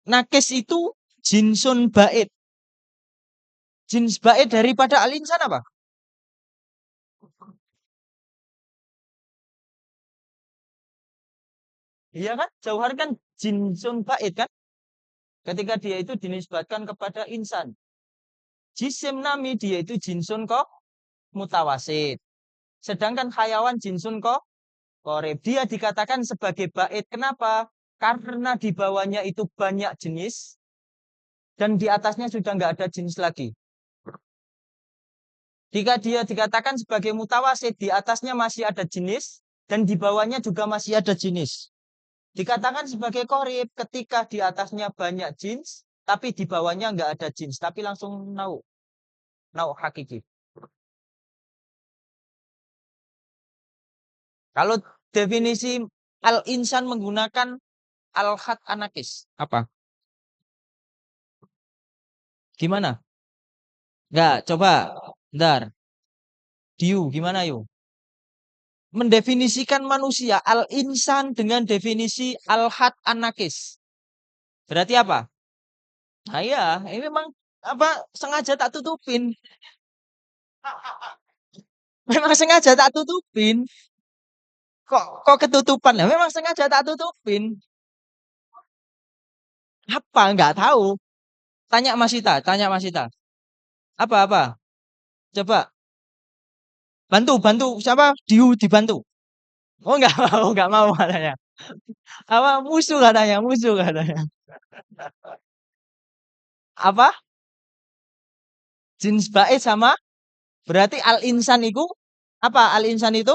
A: Nakis itu jinsun bait. Jins bait daripada al-insan apa? Iya kan? Jauhar kan jinsun bait kan? Ketika dia itu dinisbatkan kepada insan. Jisim nami dia itu jinsun kok mutawasid. Sedangkan hayawan jinsun kok korib. Dia dikatakan sebagai bait. Kenapa? Karena di bawahnya itu banyak jenis dan di atasnya sudah nggak ada jenis lagi. Jika dia dikatakan sebagai mutawasid, di atasnya masih ada jenis dan di bawahnya juga masih ada jenis. Dikatakan sebagai korib ketika di atasnya banyak jenis, tapi di bawahnya nggak ada jenis, tapi langsung nau hakiki. Kalau definisi al-insan menggunakan al-had anakis, apa? Gimana? Enggak, coba. Bentar. Diu, gimana yuk? Mendefinisikan manusia al-insan dengan definisi al-had anakis. Berarti apa? Nah iya, ini memang apa sengaja tak tutupin. Memang sengaja tak tutupin. Kok ketutupan ya? Memang sengaja tak tutupin. Apa? Enggak tahu. Tanya Mas Ita, tanya Mas Ita. Apa? Coba bantu siapa? Dibantu. Oh enggak enggak mau katanya. Apa musuh katanya. Apa? Jins bait sama berarti al-insan itu apa? Al-insan itu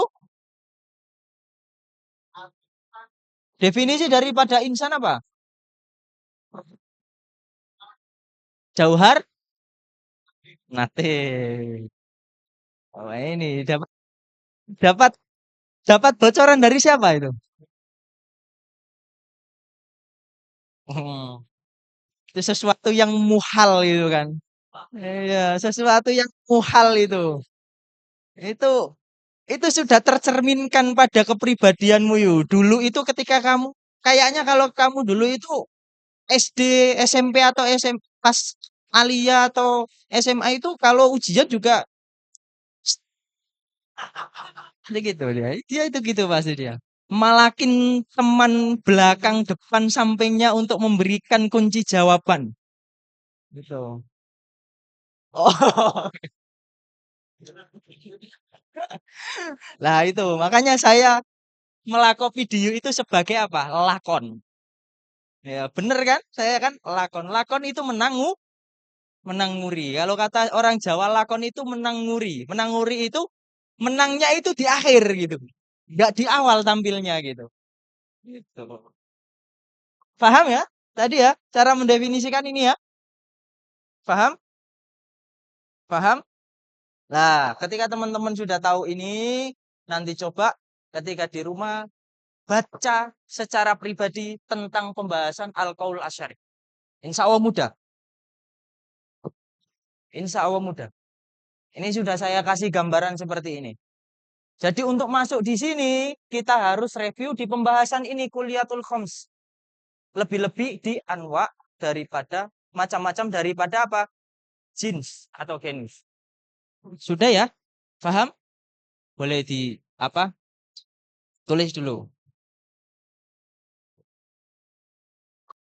A: definisi daripada insan apa? Jauhar nate. Oh, ini dapat dapat bocoran dari siapa itu? Mhm. Itu sesuatu yang muhal itu kan. Iya, sesuatu yang muhal itu. Itu itu sudah tercerminkan pada kepribadianmu yuk. Dulu itu ketika kamu kayaknya kalau kamu dulu itu SD, SMP atau SM pas Alia atau SMA itu kalau ujian juga gitu dia. Dia itu gitu pasti dia. Malakin teman belakang, depan, sampingnya untuk memberikan kunci jawaban. Gitu. Oh. Lah itu, makanya saya melakop video itu sebagai apa? Lakon. Ya, bener kan? Saya kan lakon. Lakon itu menang nguri. Kalau kata orang Jawa lakon itu menang nguri. Menang nguri itu menangnya itu di akhir gitu. Enggak di awal tampilnya gitu. Gitu. Paham ya? Tadi ya, cara mendefinisikan ini ya. Paham? Paham? Nah, ketika teman-teman sudah tahu ini, nanti coba ketika di rumah baca secara pribadi tentang pembahasan Al-Qaul Asy'ari. Insya Allah mudah. Insya Allah mudah. Ini sudah saya kasih gambaran seperti ini. Jadi untuk masuk di sini, kita harus review di pembahasan ini Kuliatul Khoms. Lebih-lebih di anwa daripada macam-macam daripada apa? Jins atau genus. Sudah ya? Paham? Boleh di apa? Tulis dulu.